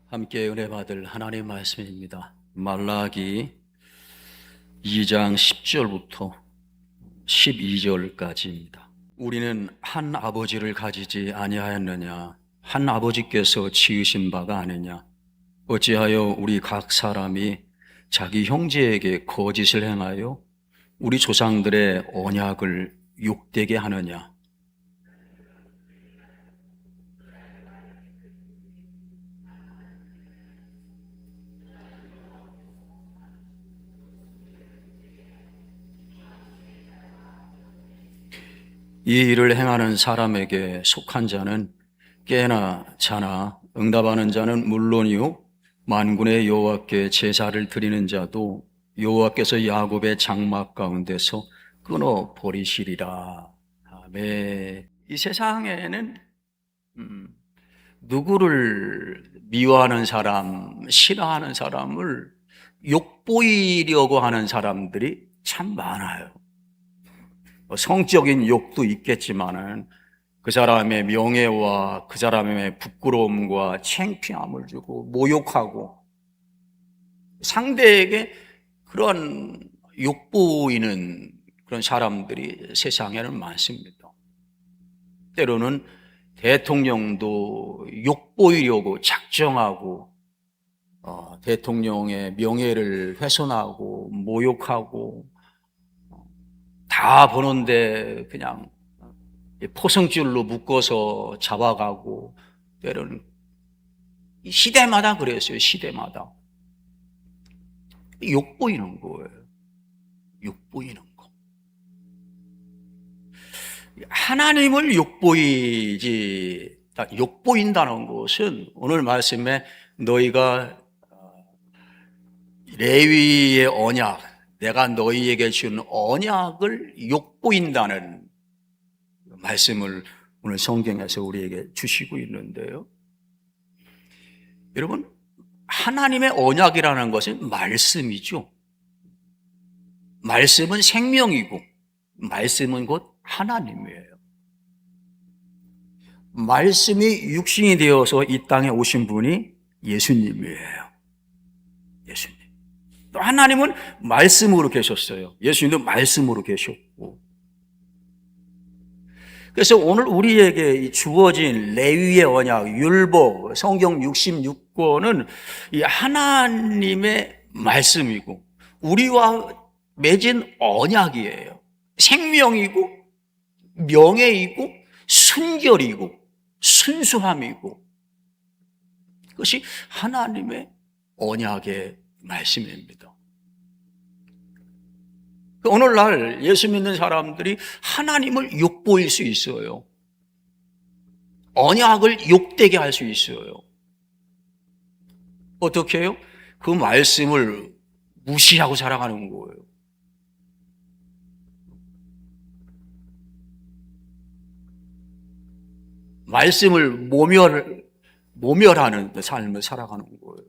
함께 은혜 받을 하나님 말씀입니다. 말라기 2장 10절부터 12절까지입니다. 우리는 한 아버지를 가지지 아니하였느냐? 한 아버지께서 지으신 바가 아니냐? 어찌하여 우리 각 사람이 자기 형제에게 거짓을 행하여 우리 조상들의 언약을 욕되게 하느냐? 이 일을 행하는 사람에게 속한 자는 깨나 자나 응답하는 자는 물론이요 만군의 여호와께 제사를 드리는 자도 여호와께서 야곱의 장막 가운데서 끊어 버리시리라. 아멘. 이 세상에는 누구를 미워하는 사람, 싫어하는 사람을 욕보이려고 하는 사람들이 참 많아요. 성적인 욕도 있겠지만은 그 사람의 명예와 그 사람의 부끄러움과 창피함을 주고 모욕하고 상대에게 그런 욕보이는 그런 사람들이 세상에는 많습니다. 때로는 대통령도 욕보이려고 작정하고 대통령의 명예를 훼손하고 모욕하고 다 보는데 그냥 포승줄로 묶어서 잡아가고 때로는 시대마다 그랬어요. 시대마다 욕보이는 거예요. 욕보이는 거. 하나님을 욕보인다는 것은 오늘 말씀에 너희가 레위의 언약, 내가 너희에게 준 언약을 욕보인다는 말씀을 오늘 성경에서 우리에게 주시고 있는데요. 여러분, 하나님의 언약이라는 것은 말씀이죠. 말씀은 생명이고 말씀은 곧 하나님이에요. 말씀이 육신이 되어서 이 땅에 오신 분이 예수님이에요. 예수님. 또 하나님은 말씀으로 계셨어요. 예수님도 말씀으로 계셨고. 그래서 오늘 우리에게 주어진 레위의 언약, 율법, 성경 66권은 이 하나님의 말씀이고 우리와 맺은 언약이에요. 생명이고 명예이고 순결이고 순수함이고 그것이 하나님의 언약의 말씀입니다. 오늘날 예수 믿는 사람들이 하나님을 욕보일 수 있어요. 언약을 욕되게 할 수 있어요. 어떻게 해요? 그 말씀을 무시하고 살아가는 거예요. 말씀을 모멸하는 삶을 살아가는 거예요.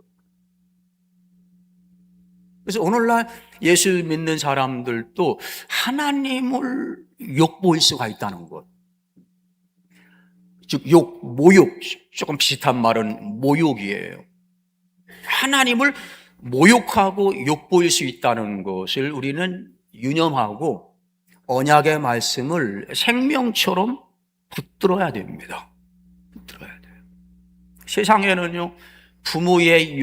그래서 오늘날 예수 믿는 사람들도 하나님을 욕보일 수가 있다는 것. 즉, 모욕, 조금 비슷한 말은 모욕이에요. 하나님을 모욕하고 욕보일 수 있다는 것을 우리는 유념하고 언약의 말씀을 생명처럼 붙들어야 됩니다. 붙들어야 돼요. 세상에는요, 부모에게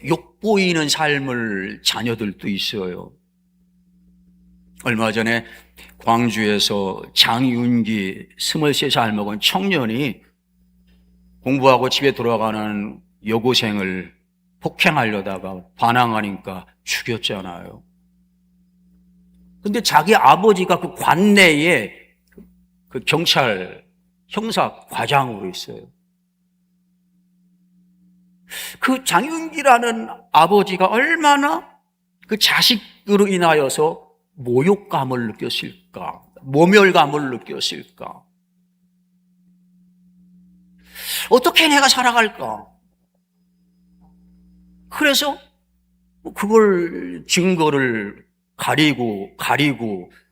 욕보이는 삶을 자녀들도 있어요. 얼마 전에 광주에서 장윤기 23살 먹은 청년이 공부하고 집에 돌아가는 여고생을 폭행하려다가 반항하니까 죽였잖아요. 근데 자기 아버지가 그 관내에 그 경찰 형사 과장으로 있어요. 그 장윤기라는 아버지가 얼마나 그 자식으로 인하여서 모욕감을 느꼈을까, 모멸감을 느꼈을까. 어떻게 내가 살아갈까? 그래서 그걸 증거를 가리고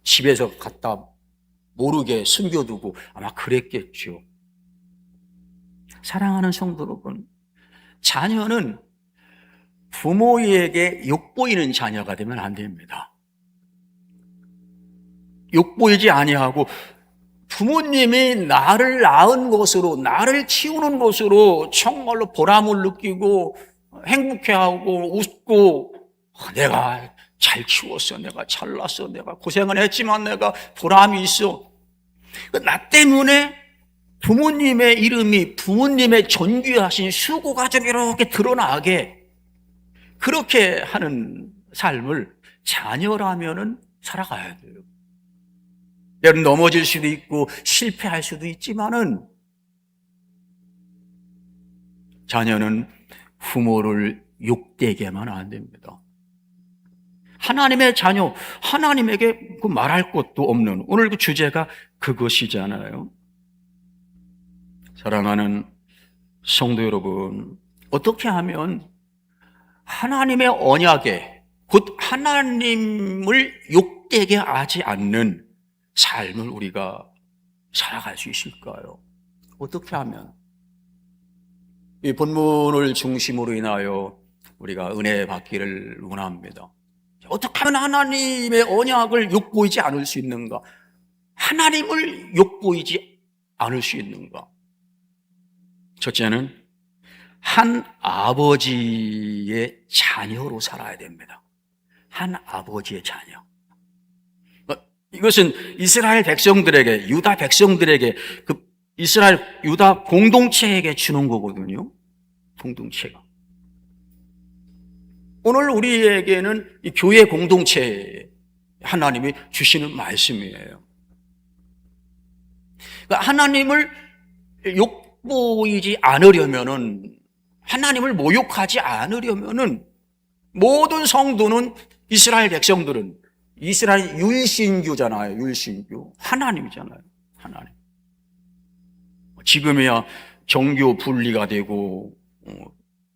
집에서 갖다 모르게 숨겨두고 아마 그랬겠죠. 사랑하는 성도 여러분, 자녀는 부모에게 욕보이는 자녀가 되면 안 됩니다. 욕보이지 아니하고 부모님이 나를 낳은 것으로, 나를 키우는 것으로 정말로 보람을 느끼고 행복해하고 웃고, 내가 잘 키웠어, 내가 잘났어, 내가 고생은 했지만 내가 보람이 있어. 나 때문에 부모님의 이름이, 부모님의 존귀하신 수고가 좀 이렇게 드러나게, 그렇게 하는 삶을 자녀라면은 살아가야 돼요. 여러분, 넘어질 수도 있고 실패할 수도 있지만은 자녀는 부모를 욕되게만 안 됩니다. 하나님의 자녀, 하나님에게 그 말할 것도 없는, 오늘 그 주제가 그것이잖아요. 사랑하는 성도 여러분, 어떻게 하면 하나님의 언약에, 곧 하나님을 욕되게 하지 않는 삶을 우리가 살아갈 수 있을까요? 어떻게 하면? 이 본문을 중심으로 인하여 우리가 은혜 받기를 원합니다. 어떻게 하면 하나님의 언약을 욕보이지 않을 수 있는가? 하나님을 욕보이지 않을 수 있는가? 첫째는 한 아버지의 자녀로 살아야 됩니다. 한 아버지의 자녀. 이것은 이스라엘 백성들에게, 유다 백성들에게, 그 이스라엘 유다 공동체에게 주는 거거든요. 공동체가. 오늘 우리에게는 이 교회 공동체에 하나님이 주시는 말씀이에요. 그러니까 하나님을 욕보이지 않으려면은, 하나님을 모욕하지 않으려면은, 모든 성도는, 이스라엘 백성들은 이스라엘 율신교잖아요. 율신교. 하나님이잖아요. 하나님. 지금이야 정교 분리가 되고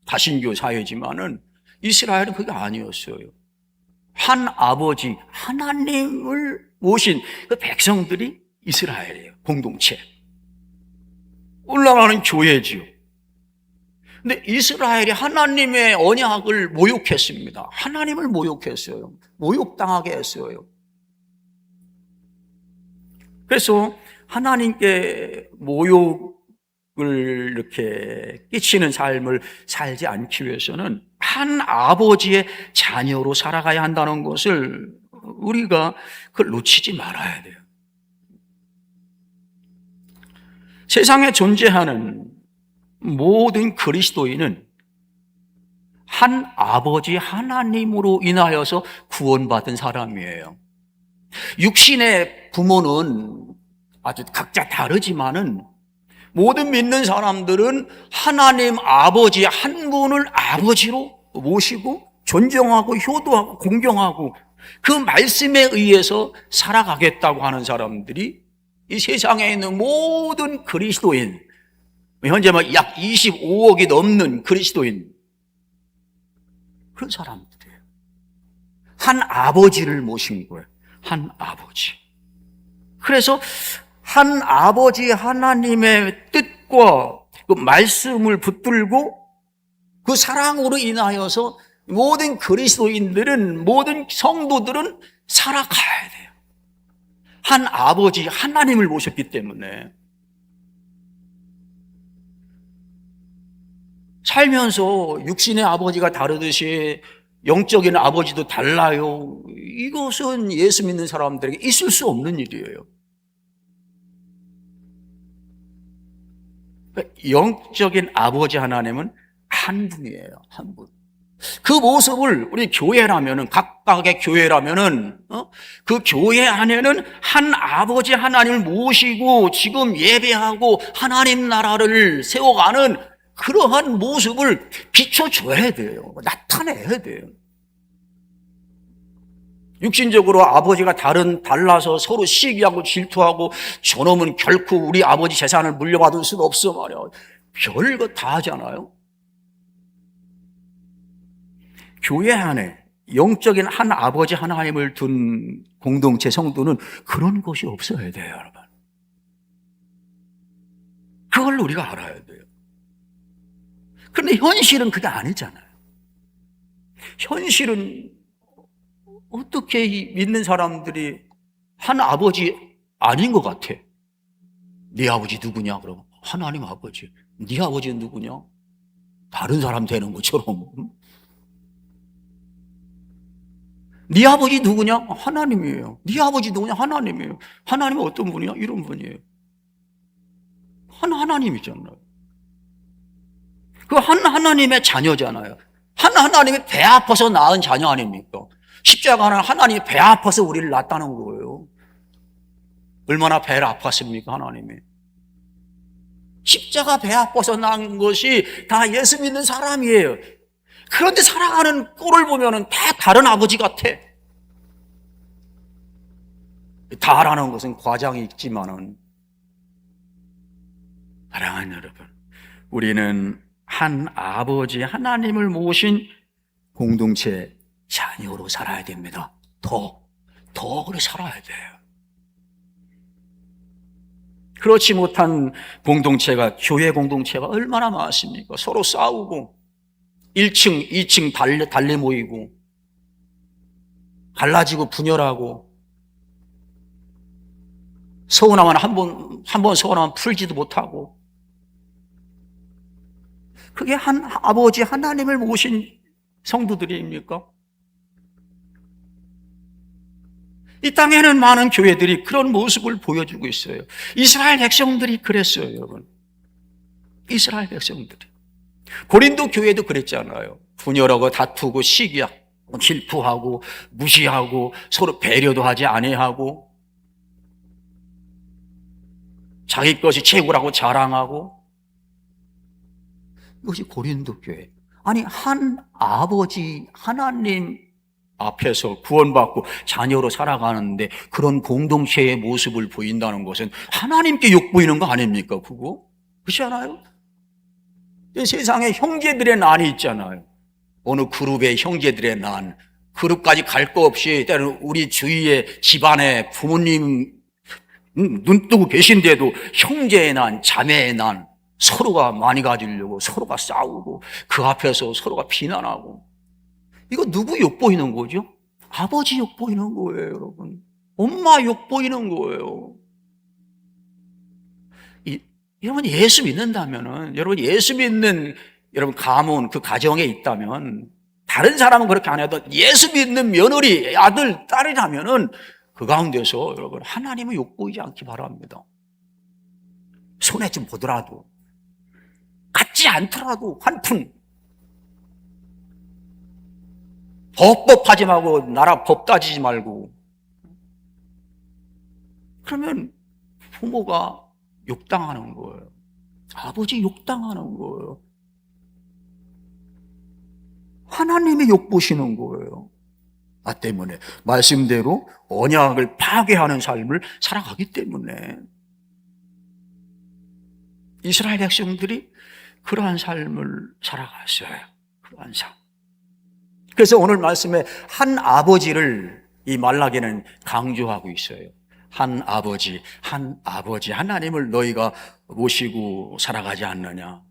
다신교 사회지만은 이스라엘은 그게 아니었어요. 한 아버지, 하나님을 모신 그 백성들이 이스라엘이에요. 공동체. 올라가는 교회지요. 근데 이스라엘이 하나님의 언약을 모욕했습니다. 하나님을 모욕했어요. 모욕당하게 했어요. 그래서 하나님께 모욕을 이렇게 끼치는 삶을 살지 않기 위해서는 한 아버지의 자녀로 살아가야 한다는 것을 우리가 그걸 놓치지 말아야 돼요. 세상에 존재하는 모든 그리스도인은 한 아버지 하나님으로 인하여서 구원받은 사람이에요. 육신의 부모는 아주 각자 다르지만은 모든 믿는 사람들은 하나님 아버지 한 분을 아버지로 모시고 존경하고 효도하고 공경하고 그 말씀에 의해서 살아가겠다고 하는 사람들이 이 세상에 있는 모든 그리스도인, 현재 약 25억이 넘는 그리스도인, 그런 사람들이에요. 한 아버지를 모신 거예요. 한 아버지. 그래서 한 아버지 하나님의 뜻과 그 말씀을 붙들고 그 사랑으로 인하여서 모든 그리스도인들은, 모든 성도들은 살아가야 돼요. 한 아버지 하나님을 모셨기 때문에. 살면서 육신의 아버지가 다르듯이 영적인 아버지도 달라요. 이것은 예수 믿는 사람들에게 있을 수 없는 일이에요. 영적인 아버지 하나님은 한 분이에요. 한 분. 그 모습을 우리 교회라면은, 각각의 교회라면은, 그 교회 안에는 한 아버지 하나님을 모시고 지금 예배하고 하나님 나라를 세워가는 그러한 모습을 비춰줘야 돼요. 나타내야 돼요. 육신적으로 아버지가 달라서 서로 시기하고 질투하고 저놈은 결코 우리 아버지 재산을 물려받을 수는 없어 말이야. 별거 다 하잖아요. 교회 안에 영적인 한 아버지 하나님을 둔 공동체 성도는 그런 것이 없어야 돼요, 여러분. 그걸 우리가 알아야 돼요. 그런데 현실은 그게 아니잖아요. 현실은 어떻게 이 믿는 사람들이 한 아버지 아닌 것 같아. 네 아버지 누구냐? 그러면 하나님 아버지. 네 아버지는 누구냐? 다른 사람 되는 것처럼. 네 아버지 누구냐? 하나님이에요. 네 아버지 누구냐? 하나님이에요. 하나님은 어떤 분이냐? 이런 분이에요. 하나님이잖아요. 그 하나님의 자녀잖아요. 하나님이 배 아파서 낳은 자녀 아닙니까? 십자가는 하나님이 배 아파서 우리를 낳았다는 거예요. 얼마나 배를 아팠습니까, 하나님이? 십자가 배 아파서 낳은 것이 다 예수 믿는 사람이에요. 그런데 살아가는 꼴을 보면은 다 다른 아버지 같아. 다라는 것은 과장이 있지만은, 사랑하는 여러분, 우리는 한 아버지 하나님을 모신 공동체 자녀로 살아야 됩니다. 더 그렇게 살아야 돼요. 그렇지 못한 공동체가, 교회 공동체가 얼마나 많습니까? 서로 싸우고 1층, 2층 달래 모이고 갈라지고 분열하고, 서운하면 한 번 서운하면 풀지도 못하고. 그게 한 아버지 하나님을 모신 성도들입니까? 이 땅에는 많은 교회들이 그런 모습을 보여주고 있어요. 이스라엘 백성들이 그랬어요, 여러분. 이스라엘 백성들이. 고린도 교회도 그랬잖아요. 분열하고 다투고 시기하고 질투하고 무시하고 서로 배려도 하지 아니하고 자기 것이 최고라고 자랑하고. 이것이 고린도 교회. 아니, 한 아버지 하나님 앞에서 구원받고 자녀로 살아가는데 그런 공동체의 모습을 보인다는 것은 하나님께 욕보이는 거 아닙니까? 그렇지 않아요? 세상에 형제들의 난이 있잖아요. 어느 그룹의 형제들의 난, 그룹까지 갈 거 없이 때로는 우리 주위의 집안에 부모님 눈 뜨고 계신데도 형제의 난, 자매의 난, 서로가 많이 가지려고 서로가 싸우고 그 앞에서 서로가 비난하고. 이거 누구 욕보이는 거죠? 아버지 욕보이는 거예요, 여러분. 엄마 욕보이는 거예요. 여러분 예수 믿는다면은, 여러분 예수 믿는 여러분 가문, 그 가정에 있다면, 다른 사람은 그렇게 안 해도 예수 믿는 며느리, 아들, 딸이라면은 그 가운데서 여러분 하나님은 욕보이지 않기 바랍니다. 손에 좀 보더라도, 같지 않더라도 한푼 법하지 말고 나라 법 따지지 말고. 그러면 부모가 욕당하는 거예요. 아버지 욕당하는 거예요. 하나님의 욕보시는 거예요. 나 때문에 말씀대로 언약을 파괴하는 삶을 살아가기 때문에. 이스라엘 백성들이 그러한 삶을 살아갔어요. 그러한 삶. 그래서 오늘 말씀에 한 아버지를 이 말라기는 강조하고 있어요. 한 아버지 하나님을 너희가 모시고 살아가지 않느냐.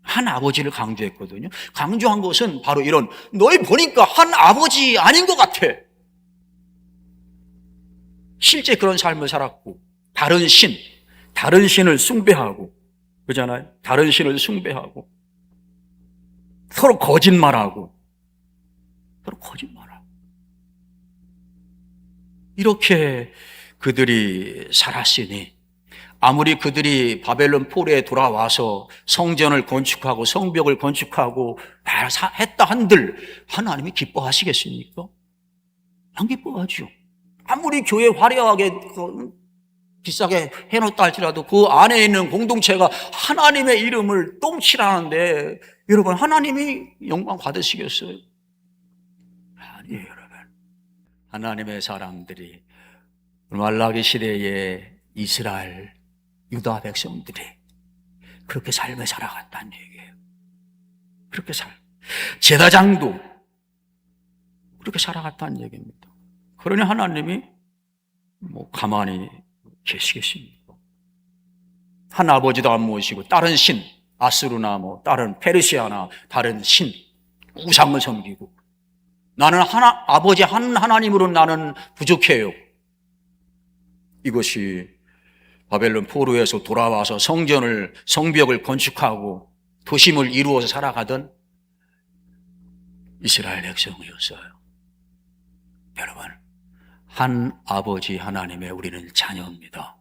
한 아버지를 강조했거든요. 강조한 것은 바로 이런, 너희 보니까 한 아버지 아닌 것 같아. 실제 그런 삶을 살았고, 다른 신을 숭배하고, 그렇잖아요? 다른 신을 숭배하고, 서로 거짓말하고, 이렇게 그들이 살았으니, 아무리 그들이 바벨론 포로에 돌아와서 성전을 건축하고 성벽을 건축하고 했다 한들 하나님이 기뻐하시겠습니까? 안 기뻐하죠. 아무리 교회 화려하게 비싸게 해놓았다 할지라도 그 안에 있는 공동체가 하나님의 이름을 똥칠하는데 여러분 하나님이 영광 받으시겠어요? 아니에요, 여러분. 하나님의 사람들이 말라기 시대에 이스라엘 유다 백성들이 그렇게 삶을 살아갔다는 얘기예요. 그렇게 제사장도 그렇게 살아갔다는 얘기입니다. 그러니 하나님이 가만히 계시겠습니까? 한 아버지도 안 모시고 다른 신, 아수르나 뭐 다른 페르시아나 다른 신, 우상을 섬기고 나는 아버지 한 하나님으로 나는 부족해요. 이것이 바벨론 포로에서 돌아와서 성벽을 건축하고 도심을 이루어서 살아가던 이스라엘 백성이었어요. 여러분, 한 아버지 하나님의 우리는 자녀입니다.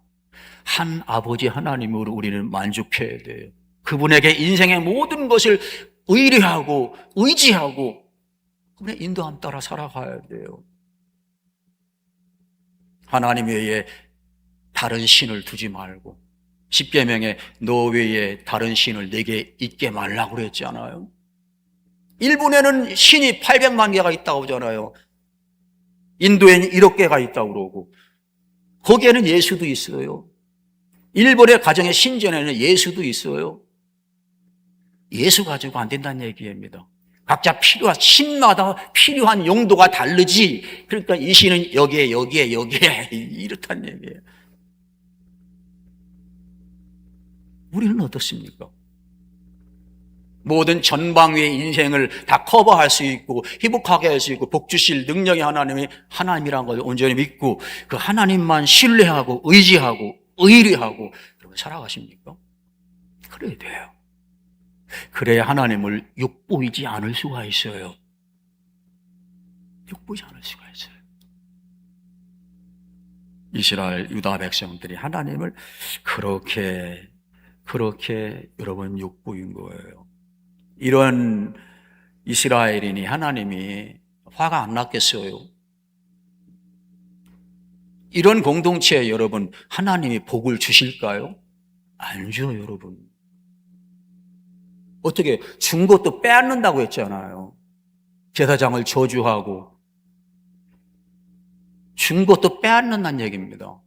한 아버지 하나님으로 우리는 만족해야 돼요. 그분에게 인생의 모든 것을 의뢰하고 의지하고 그분의 인도함 따라 살아가야 돼요. 하나님 외에 다른 신을 두지 말고, 십계명에 너 외에 다른 신을 내게 있게 말라고 그랬잖아요. 일본에는 신이 800만 개가 있다고 하잖아요. 인도에는 1억 개가 있다고 그러고, 거기에는 예수도 있어요. 일본의 가정의 신전에는 예수도 있어요. 예수 가지고 안 된다는 얘기입니다. 각자 신마다 필요한 용도가 다르지. 그러니까 이 신은 여기에 이렇다는 얘기예요. 우리는 어떻습니까? 모든 전방위의 인생을 다 커버할 수 있고 회복하게 할 수 있고 복 주실 능력의 하나님이 하나님이라는 걸 온전히 믿고 그 하나님만 신뢰하고 의지하고 의뢰하고 그렇게 살아가십니까? 그래야 돼요. 그래야 하나님을 욕보이지 않을 수가 있어요. 욕보이지 않을 수가 있어요. 이스라엘 유다 백성들이 하나님을 그렇게 여러분 욕보인 거예요. 이런 이스라엘인이 하나님이 화가 안 났겠어요? 이런 공동체에 여러분 하나님이 복을 주실까요? 안 줘요, 여러분. 어떻게 준 것도 빼앗는다고 했잖아요. 제사장을 저주하고 준 것도 빼앗는다는 얘기입니다.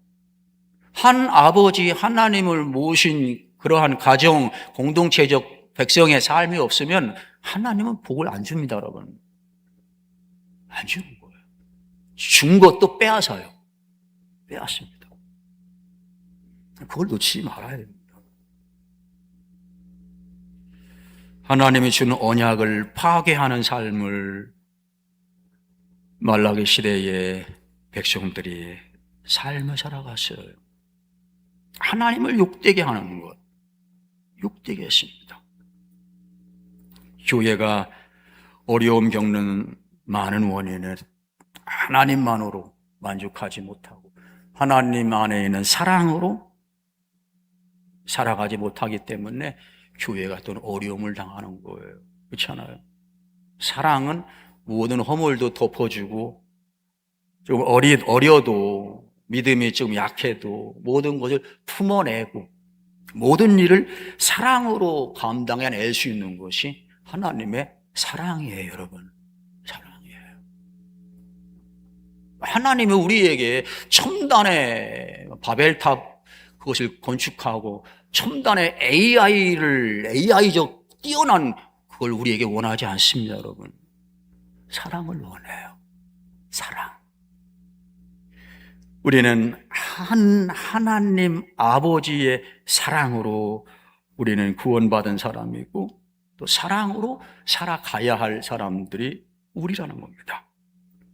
한 아버지 하나님을 모신 그러한 가정 공동체적 백성의 삶이 없으면 하나님은 복을 안 줍니다, 여러분. 안 주는 거예요. 준 것도 빼앗아요. 빼앗습니다. 그걸 놓치지 말아야 됩니다. 하나님이 주는 언약을 파괴하는 삶을 말라기 시대의 백성들이 삶을 살아갔어요. 하나님을 욕되게 하는 것, 욕되게 했습니다. 교회가 어려움 겪는 많은 원인은 하나님만으로 만족하지 못하고 하나님 안에 있는 사랑으로 살아가지 못하기 때문에 교회가 또 어려움을 당하는 거예요. 그렇잖아요. 사랑은 모든 허물도 덮어주고 좀 어려도 믿음이 좀 약해도 모든 것을 품어내고 모든 일을 사랑으로 감당해낼 수 있는 것이 하나님의 사랑이에요, 여러분. 사랑이에요. 하나님이 우리에게 첨단의 바벨탑 그것을 건축하고 첨단의 AI적 뛰어난 그걸 우리에게 원하지 않습니다, 여러분. 사랑을 원해요. 사랑. 우리는 하나님 아버지의 사랑으로 우리는 구원받은 사람이고 또 사랑으로 살아가야 할 사람들이 우리라는 겁니다.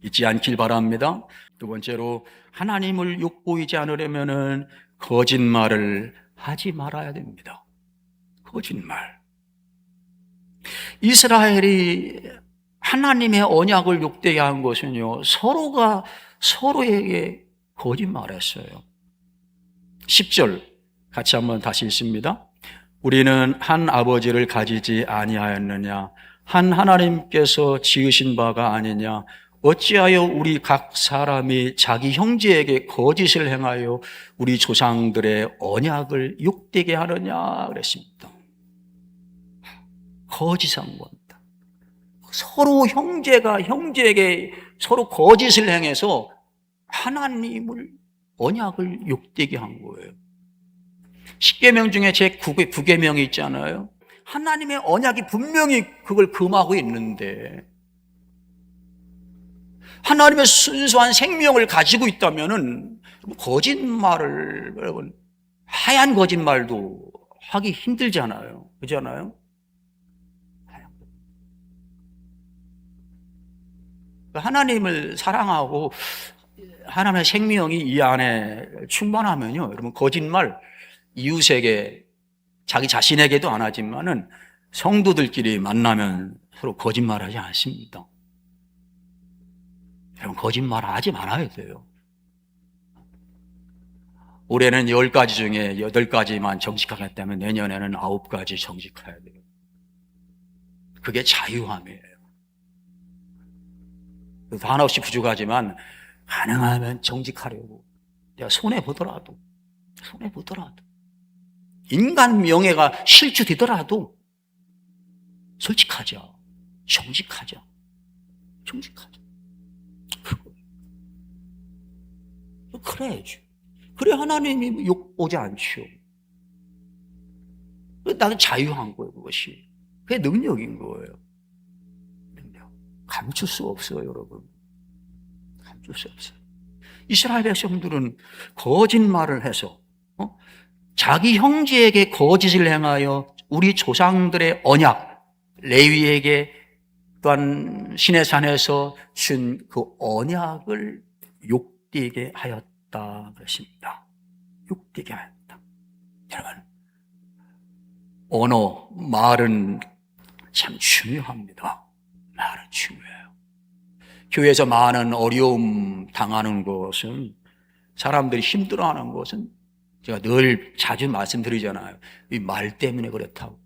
잊지 않길 바랍니다. 두 번째로 하나님을 욕보이지 않으려면은 거짓말을 하지 말아야 됩니다. 거짓말. 이스라엘이 하나님의 언약을 욕되게 한 것은요, 서로가 서로에게 거짓말했어요. 10절 같이 한번 다시 읽습니다. 우리는 한 아버지를 가지지 아니하였느냐? 한 하나님께서 지으신 바가 아니냐? 어찌하여 우리 각 사람이 자기 형제에게 거짓을 행하여 우리 조상들의 언약을 욕되게 하느냐 그랬습니다. 거짓한 겁니다. 서로 형제가 형제에게 서로 거짓을 행해서 하나님을 언약을 욕되게 한 거예요. 10계명 중에 제 9계명이 있잖아요. 하나님의 언약이 분명히 그걸 금하고 있는데 하나님의 순수한 생명을 가지고 있다면은 거짓말을 여러분 하얀 거짓말도 하기 힘들잖아요. 그렇잖아요? 하나님을 사랑하고 하나님의 생명이 이 안에 충만하면요, 여러분, 거짓말 이웃에게, 자기 자신에게도 안 하지만은 성도들끼리 만나면 서로 거짓말하지 않습니다. 여러분, 거짓말 하지 말아야 돼요. 올해는 10가지 중에 8가지만 정직하겠다면 내년에는 9가지 정직해야 돼요. 그게 자유함이에요. 한없이 부족하지만 가능하면 정직하려고. 내가 손해보더라도 인간 명예가 실추되더라도 솔직하자, 정직하자. 그래야지. 그래 하나님이 욕 오지 않죠. 나는 자유한 거예요, 그것이. 그게 능력인 거예요. 능력. 감출 수 없어요, 여러분. 감출 수 없어요. 이스라엘 백성들은 거짓말을 해서 자기 형제에게 거짓을 행하여 우리 조상들의 언약, 레위에게 또한 시내산에서 준 그 언약을 욕되게 하였다 그랬습니다. 욕되게 하였다. 여러분, 언어, 말은 참 중요합니다. 말은 중요해요. 교회에서 많은 어려움 당하는 것은, 사람들이 힘들어하는 것은 제가 늘 자주 말씀드리잖아요. 이 말 때문에 그렇다고.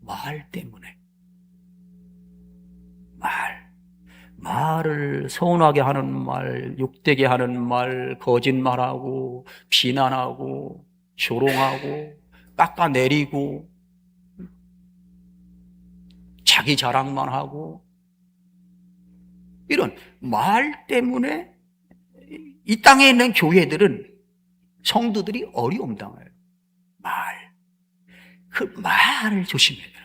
말 때문에. 말을 서운하게 하는 말, 욕되게 하는 말, 거짓말하고, 비난하고, 조롱하고, 깎아내리고, 자기 자랑만 하고, 이런 말 때문에 이 땅에 있는 교회들은, 성도들이 어려움 당해요. 그 말을 조심해야 돼요.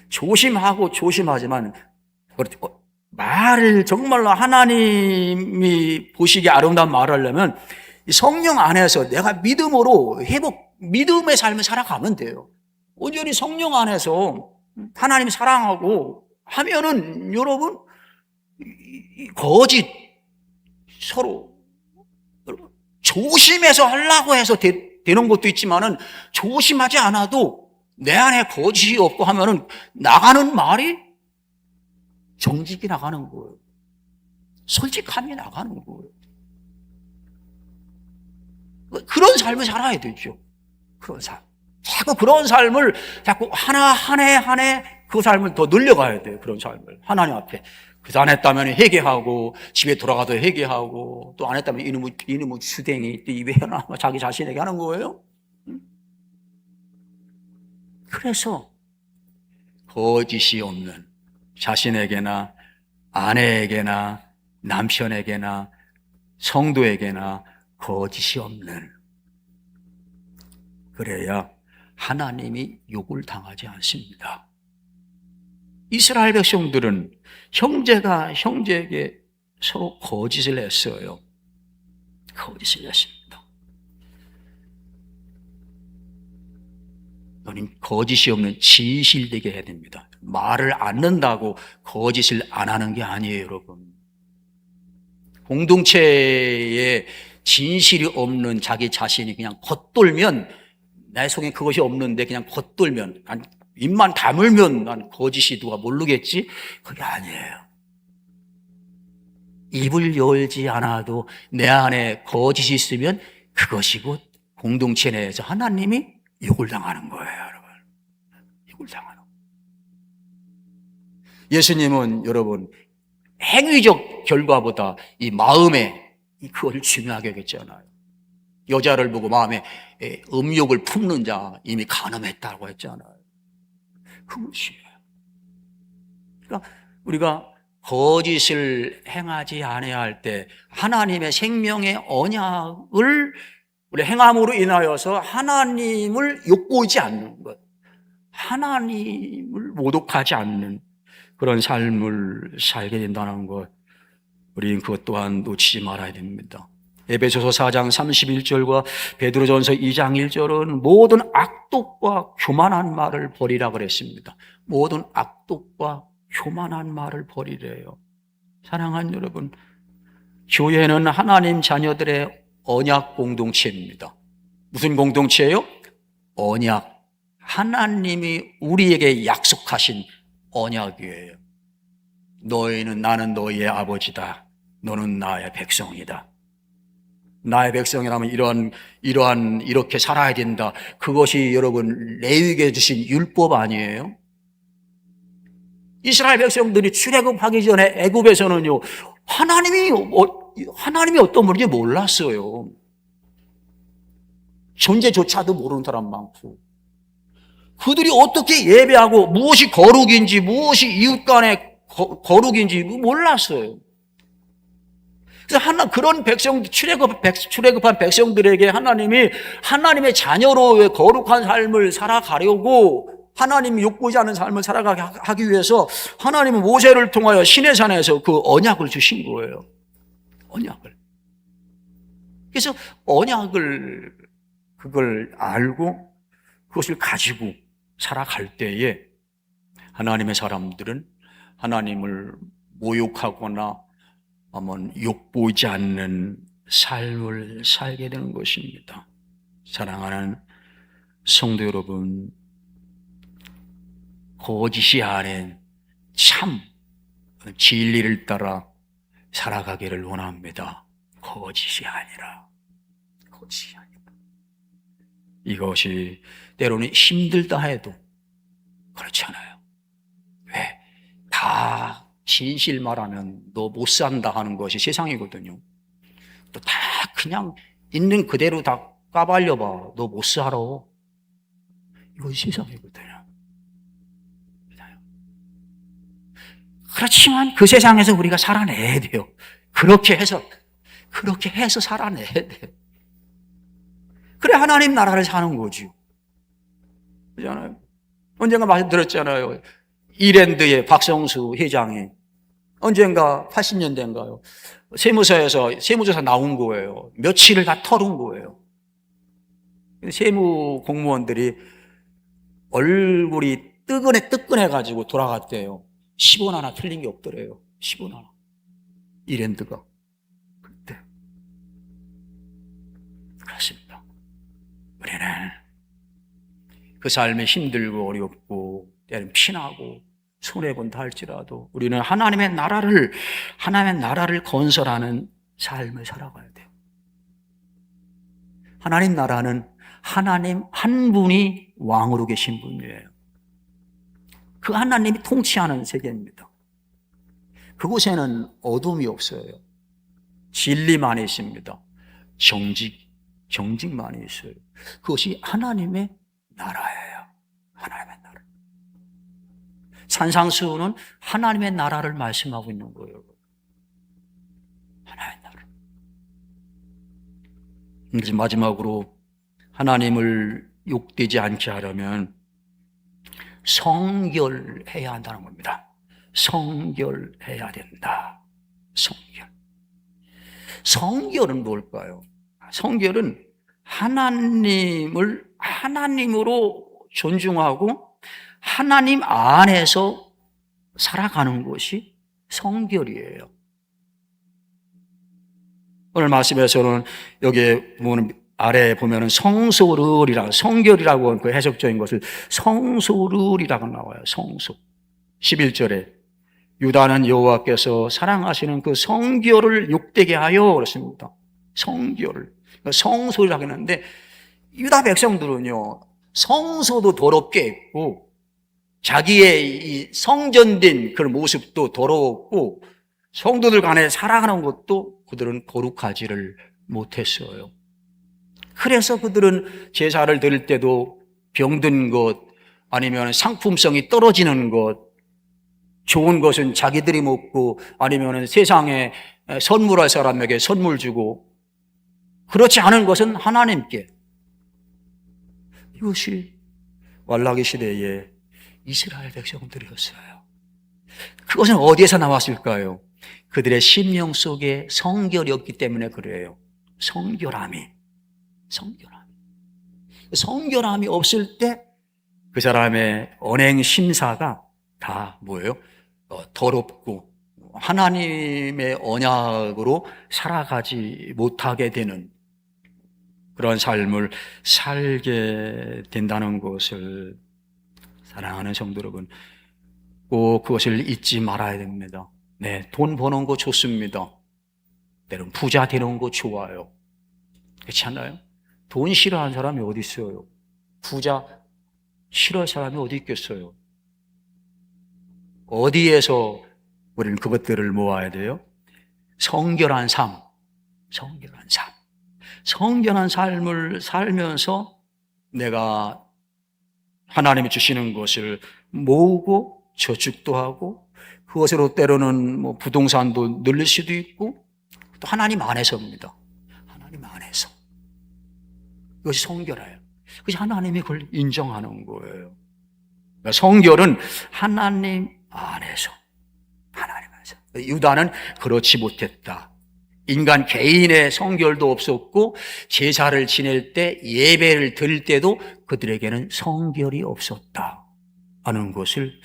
조심하고 조심하지만 말을 정말로 하나님이 보시기에 아름다운 말을 하려면 성령 안에서 내가 믿음으로 믿음의 삶을 살아가면 돼요. 온전히 성령 안에서 하나님 사랑하고 하면은 여러분, 거짓 서로 조심해서 하려고 해서 되는 것도 있지만은 조심하지 않아도 내 안에 거짓이 없고 하면은 나가는 말이 정직이 나가는 거예요. 솔직함이 나가는 거예요. 그런 삶을 살아야 되죠. 그런 삶. 자꾸 그런 삶을 자꾸 하나 한 해 그 삶을 더 늘려가야 돼요. 그런 삶을 하나님 앞에. 그래서 안 했다면 회개하고 집에 돌아가도 회개하고 또 안 했다면 이놈의 주댕이 또 입에 하나 자기 자신에게 하는 거예요. 그래서 거짓이 없는 자신에게나 아내에게나 남편에게나 성도에게나 거짓이 없는, 그래야 하나님이 욕을 당하지 않습니다. 이스라엘 백성들은 형제가 형제에게 서로 거짓을 했어요. 거짓을 했습니다. 너는 거짓이 없는 진실되게 해야 됩니다. 말을 않는다고 거짓을 안 하는 게 아니에요, 여러분. 공동체에 진실이 없는 자기 자신이 그냥 겉돌면, 내 속에 그것이 없는데 그냥 겉돌면, 입만 다물면 난 거짓이 누가 모르겠지? 그게 아니에요. 입을 열지 않아도 내 안에 거짓이 있으면 그것이 곧 공동체 내에서 하나님이 욕을 당하는 거예요, 여러분. 욕을 당하는 거예요. 예수님은 여러분, 행위적 결과보다 이 마음에 그걸 중요하게 여겼잖아요. 여자를 보고 마음에 음욕을 품는 자 이미 간음했다고 했잖아요. 그것이에요. 그러니까 우리가 거짓을 행하지 아니해야 할 때 하나님의 생명의 언약을 우리 행함으로 인하여서 하나님을 욕보이지 않는 것, 하나님을 모독하지 않는 그런 삶을 살게 된다는 것, 우리는 그것 또한 놓치지 말아야 됩니다. 에베소서 4장 31절과 베드로전서 2장 1절은 모든 악독과 교만한 말을 버리라 그랬습니다. 모든 악독과 교만한 말을 버리래요. 사랑하는 여러분, 교회는 하나님 자녀들의 언약 공동체입니다. 무슨 공동체예요? 언약. 하나님이 우리에게 약속하신 언약이에요. 너희는 나는 너희의 아버지다. 너는 나의 백성이다. 나의 백성이라면 이렇게 살아야 된다. 그것이 여러분 레위기에 주신 율법 아니에요? 이스라엘 백성들이 출애굽하기 전에 애굽에서는요, 하나님이 어떤 분인지 몰랐어요. 존재조차도 모르는 사람 많고, 그들이 어떻게 예배하고 무엇이 거룩인지 무엇이 이웃 간의 거룩인지 몰랐어요. 그래서 그런 출애굽한 백성들에게 하나님이 하나님의 자녀로의 거룩한 삶을 살아가려고, 하나님이 욕보지 않은 삶을 살아가게 하기 위해서 하나님은 모세를 통하여 시내산에서 그 언약을 주신 거예요. 언약을. 그래서 그걸 알고 그것을 가지고 살아갈 때에 하나님의 사람들은 하나님을 모욕하거나 욕보이지 않는 삶을 살게 되는 것입니다. 사랑하는 성도 여러분, 거짓이 아닌 참 진리를 따라 살아가기를 원합니다. 거짓이 아니라. 이것이 때로는 힘들다 해도 그렇지 않아요. 왜? 다 진실 말하면 너 못 산다 하는 것이 세상이거든요. 또 다 그냥 있는 그대로 다 까발려봐. 너 못 살아. 이것이 세상이거든요. 그렇지만 그 세상에서 우리가 살아내야 돼요. 그렇게 해서 살아내야 돼요. 그래 하나님 나라를 사는 거죠. 그렇잖아요. 언젠가 말씀드렸잖아요. 이랜드의 박성수 회장이 언젠가 80년대인가요? 세무서에서 세무조사 나온 거예요. 며칠을 다 털은 거예요. 세무 공무원들이 얼굴이 뜨끈해가지고 돌아갔대요. 10원 하나 틀린 게 없더래요. 10원 하나. 이랜드가. 그때. 그렇습니다. 우리는 그 삶이 힘들고 어렵고 때는 피나고 손해본다 할지라도 우리는 하나님의 나라를 건설하는 삶을 살아가야 돼요. 하나님 나라는 하나님 한 분이 왕으로 계신 분이에요. 그 하나님이 통치하는 세계입니다. 그곳에는 어둠이 없어요. 진리만 있습니다. 정직만이 있어요. 그것이 하나님의 나라예요. 하나님의 나라. 산상수훈은 하나님의 나라를 말씀하고 있는 거예요. 하나님의 나라. 이제 마지막으로 하나님을 욕되지 않게 하려면 성결해야 한다는 겁니다. 성결해야 된다. 성결은 뭘까요? 성결은 하나님을 하나님으로 존중하고 하나님 안에서 살아가는 것이 성결이에요. 오늘 말씀에서는 여기에 보면 아래에 보면은 성결이라고 그 해석적인 것을 성소르이라고 나와요. 성소. 11절에 유다는 여호와께서 사랑하시는 그 성결을 욕되게 하여 그렇습니다. 성결을. 성소리라고 했는데 유다 백성들은요, 성소도 더럽게 했고 자기의 이 성전된 그런 모습도 더러웠고 성도들 간에 살아가는 것도 그들은 거룩하지를 못했어요. 그래서 그들은 제사를 드릴 때도 병든 것, 아니면 상품성이 떨어지는 것, 좋은 것은 자기들이 먹고 아니면 세상에 선물할 사람에게 선물 주고, 그렇지 않은 것은 하나님께. 이것이 왈라기 시대의 이스라엘 백성들이었어요. 그것은 어디에서 나왔을까요? 그들의 심령 속에 성결이 없기 때문에 그래요. 성결함이. 성결함이 없을 때 그 사람의 언행 심사가 다 뭐예요? 더럽고 하나님의 언약으로 살아가지 못하게 되는 그런 삶을 살게 된다는 것을 사랑하는 성도 여러분, 꼭 그것을 잊지 말아야 됩니다. 네, 돈 버는 거 좋습니다. 때론 부자 되는 거 좋아요. 그렇지 않나요? 돈 싫어하는 사람이 어디 있어요? 부자 싫어할 사람이 어디 있겠어요? 어디에서 우리는 그것들을 모아야 돼요? 성결한 삶. 성결한 삶을 살면서 내가 하나님이 주시는 것을 모으고 저축도 하고 그것으로 때로는 뭐 부동산도 늘릴 수도 있고 또 하나님 안에서입니다. 하나님 안에서. 이것이 성결해요. 그것이 하나님이 그걸 인정하는 거예요. 그러니까 성결은 하나님 안에서. 유다는 그렇지 못했다. 인간 개인의 성결도 없었고 제사를 지낼 때 예배를 드릴 때도 그들에게는 성결이 없었다 하는 것을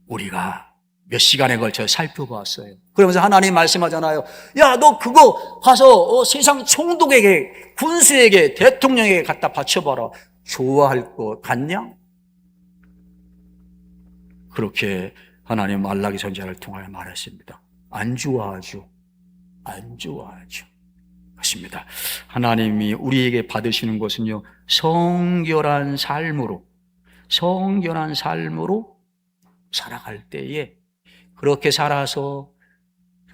우리가 몇 시간에 걸쳐 살펴봤어요. 그러면서 하나님 말씀하잖아요. 야, 너 그거 가서 세상 총독에게, 군수에게, 대통령에게 갖다 바쳐봐라. 좋아할 것 같냐? 그렇게 하나님 말라기 선지자를 통하여 말했습니다. 안 좋아하죠. 그렇습니다. 하나님이 우리에게 받으시는 것은요, 성결한 삶으로 살아갈 때에 그렇게 살아서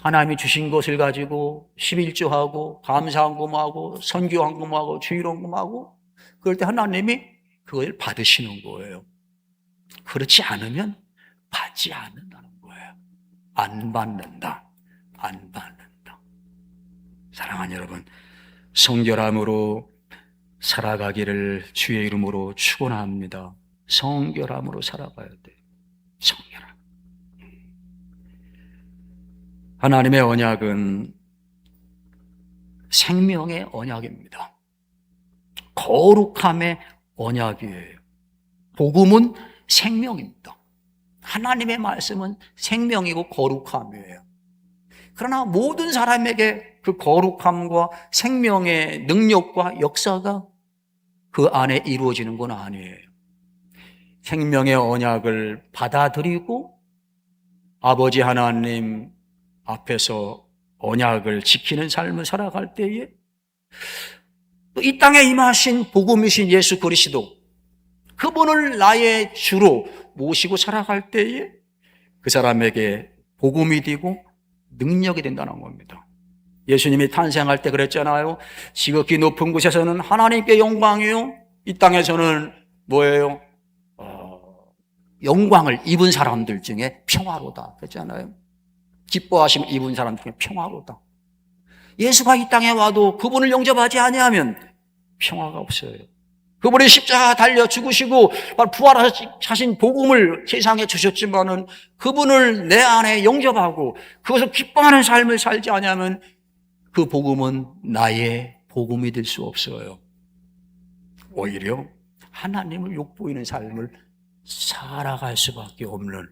하나님이 주신 것을 가지고 11조하고 감사헌금하고 선교헌금하고 주일헌금하고 그럴 때 하나님이 그걸 받으시는 거예요. 그렇지 않으면 받지 않는다는 거예요. 안 받는다. 사랑하는 여러분, 성결함으로 살아가기를 주의 이름으로 축원합니다. 성결함으로 살아가야 돼요. 성결함. 하나님의 언약은 생명의 언약입니다. 거룩함의 언약이에요. 복음은 생명입니다. 하나님의 말씀은 생명이고 거룩함이에요. 그러나 모든 사람에게 그 거룩함과 생명의 능력과 역사가 그 안에 이루어지는 건 아니에요. 생명의 언약을 받아들이고 아버지 하나님 앞에서 언약을 지키는 삶을 살아갈 때에 이 땅에 임하신 복음이신 예수 그리스도, 그분을 나의 주로 모시고 살아갈 때에 그 사람에게 복음이 되고 능력이 된다는 겁니다. 예수님이 탄생할 때 그랬잖아요. 지극히 높은 곳에서는 하나님께 영광이요, 이 땅에서는 뭐예요? 영광을 입은 사람들 중에 평화로다 그랬잖아요. 기뻐하심을 입은 사람 중에 평화로다. 예수가 이 땅에 와도 그분을 영접하지 아니하면 평화가 없어요. 그분이 십자가 달려 죽으시고 부활하신 복음을 세상에 주셨지만은 그분을 내 안에 영접하고 그것을 기뻐하는 삶을 살지 않으면 그 복음은 나의 복음이 될 수 없어요. 오히려 하나님을 욕보이는 삶을 살아갈 수밖에 없는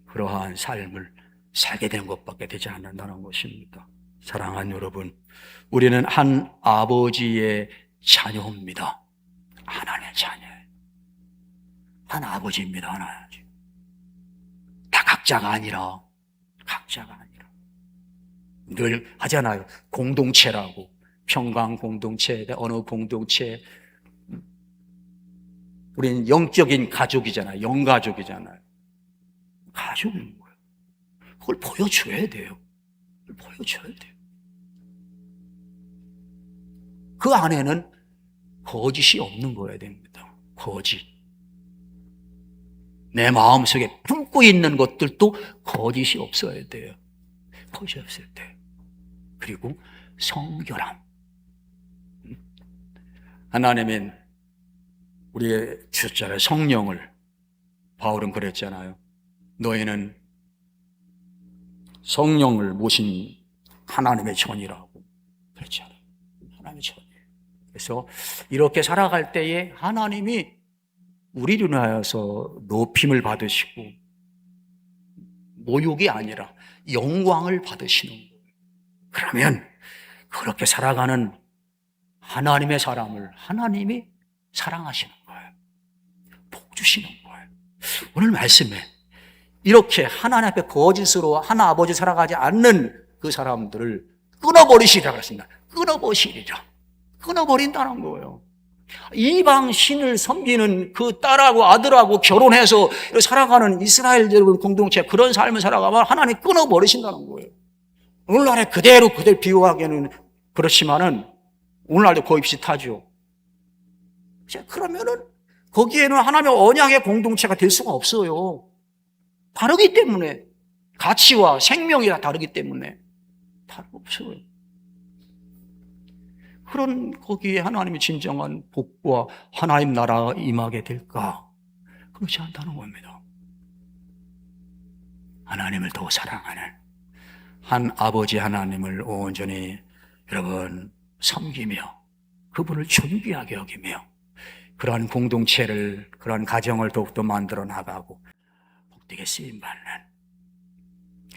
그러한 삶을 살게 되는 것밖에 되지 않는다는 것입니다. 사랑하는 여러분, 우리는 한 아버지의 자녀입니다. 하나님의 자녀예요. 한 아버지입니다. 하나님. 다 각자가 아니라 늘 하잖아요. 공동체라고. 평강 공동체, 어느 공동체. 우리는 영적인 가족이잖아요. 영가족이잖아요. 가족인 거예요. 그걸 보여줘야 돼요. 그 안에는 거짓이 없는 거여야 됩니다. 거짓. 내 마음속에 품고 있는 것들도 거짓이 없어야 돼요. 거짓이 없어야 돼요. 그리고 성결함. 하나님은 우리의 주셨잖아요. 성령을. 바울은 그랬잖아요. 너희는 성령을 모신 하나님의 전이라고 그랬잖아요. 하나님의 자녀예요. 그래서 이렇게 살아갈 때에 하나님이 우리를 위하여서 높임을 받으시고 모욕이 아니라 영광을 받으시는 거예요. 그러면 그렇게 살아가는 하나님의 사람을 하나님이 사랑하시는 거예요. 복 주시는 거예요. 오늘 말씀에 이렇게 하나님 앞에 거짓으로 하나 아버지 살아가지 않는 그 사람들을 끊어버리시리라 그랬습니다. 끊어버리시리라. 끊어버린다는 거예요. 이방 신을 섬기는 그 딸하고 아들하고 결혼해서 살아가는 이스라엘 여러분 공동체 그런 삶을 살아가면 하나님 끊어버리신다는 거예요. 오늘날에 그대로 비유하기에는 그렇지만은 오늘날도 거의 비슷하죠. 그러면은 거기에는 하나님의 언약의 공동체가 될 수가 없어요. 다르기 때문에 가치와 생명이 다 다르기 때문에 다름없어요. 그런 거기에 하나님의 진정한 복과 하나님 나라가 임하게 될까? 그렇지 않다는 겁니다. 하나님을 더 사랑하는 한 아버지 하나님을 온전히 여러분 섬기며 그분을 존귀하게 여기며 그러한 공동체를 그러한 가정을 더욱더 만들어 나가고 복되게 쓰임받는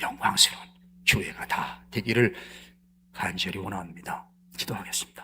영광스러운 교회가 다 되기를 간절히 원합니다. 기도하겠습니다.